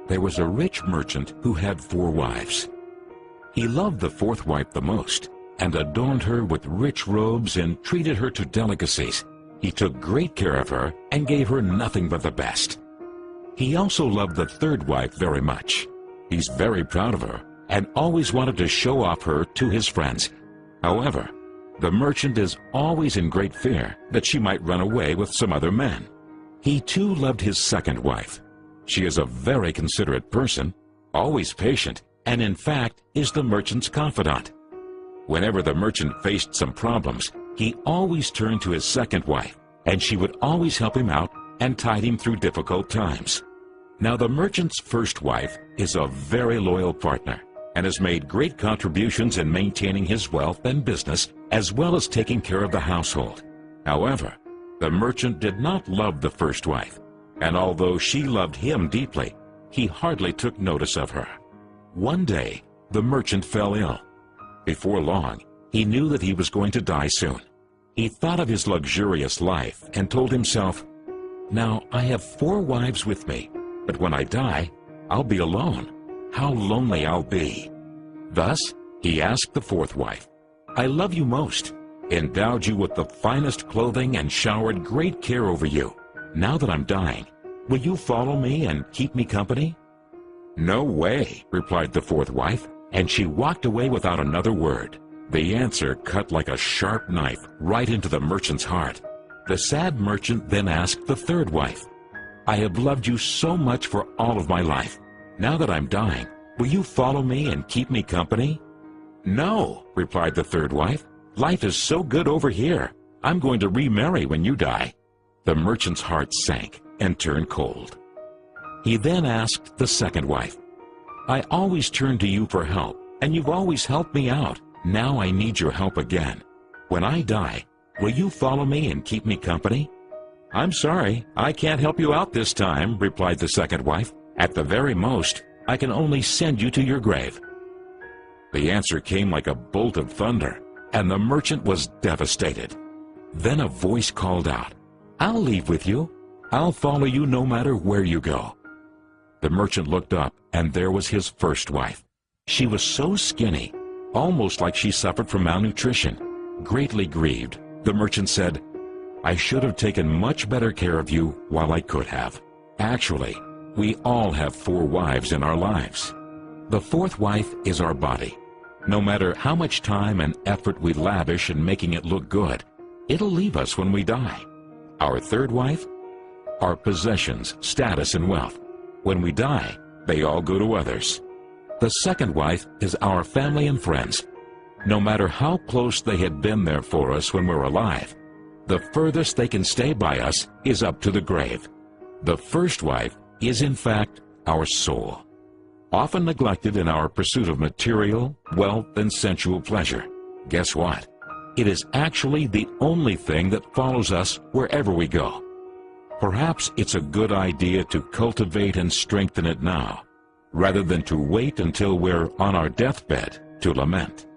there was a rich merchant who had 4 wives. He loved the 4th wife the most, and adorned her with rich robes and treated her to delicacies. He took great care of her and gave her nothing but the best. He also loved the 3rd wife very much. He's very proud of her and always wanted to show off her to his friends. However, the merchant is always in great fear that she might run away with some other men. He too loved his 2nd wife. She is a very considerate person, always patient, and in fact is the merchant's confidant. Whenever the merchant faced some problems, he always turned to his 2nd wife, and she would always help him out and tide him through difficult times. Now the merchant's 1st wife is a very loyal partner and has made great contributions in maintaining his wealth and business, as well as taking care of the household. However, the merchant did not love the 1st wife, and although she loved him deeply, he hardly took notice of her. One day, the merchant fell ill. Before long, he knew that he was going to die soon. He thought of his luxurious life and told himself, "Now I have 4 wives with me, but when I die, I'll be alone. How lonely I'll be." Thus, he asked the 4th wife, "I love you most, endowed you with the finest clothing and showered great care over you. Now that I'm dying, will you follow me and keep me company?" "No way," replied the 4th wife, and she walked away without another word. The answer cut like a sharp knife right into the merchant's heart. The sad merchant then asked the 3rd wife, "I have loved you so much for all of my life. Now that I'm dying, will you follow me and keep me company?" "No," replied the 3rd wife. "Life is so good over here. I'm going to remarry when you die." The merchant's heart sank and turned cold. He then asked the 2nd wife, "I always turn to you for help, and you've always helped me out. Now I need your help again. When I die, will you follow me and keep me company?" "I'm sorry, I can't help you out this time," replied the 2nd wife. "At the very most, I can only send you to your grave." The answer came like a bolt of thunder, and the merchant was devastated. Then a voice called out, "I'll leave with you. I'll follow you no matter where you go." The merchant looked up, and there was his 1st wife. She was so skinny, almost like she suffered from malnutrition. Greatly grieved, the merchant said, "I should have taken much better care of you while I could have." Actually, we all have 4 wives in our lives. The 4th wife is our body. No matter how much time and effort we lavish in making it look good, it'll leave us when we die. Our 3rd wife? Our possessions, status, and wealth. When we die, they all go to others. The 2nd wife is our family and friends. No matter how close they had been there for us when we're alive, the furthest they can stay by us is up to the grave. The 1st wife is in fact our soul, often neglected in our pursuit of material, wealth, and sensual pleasure. Guess what? It is actually the only thing that follows us wherever we go. Perhaps it's a good idea to cultivate and strengthen it now, rather than to wait until we're on our deathbed to lament.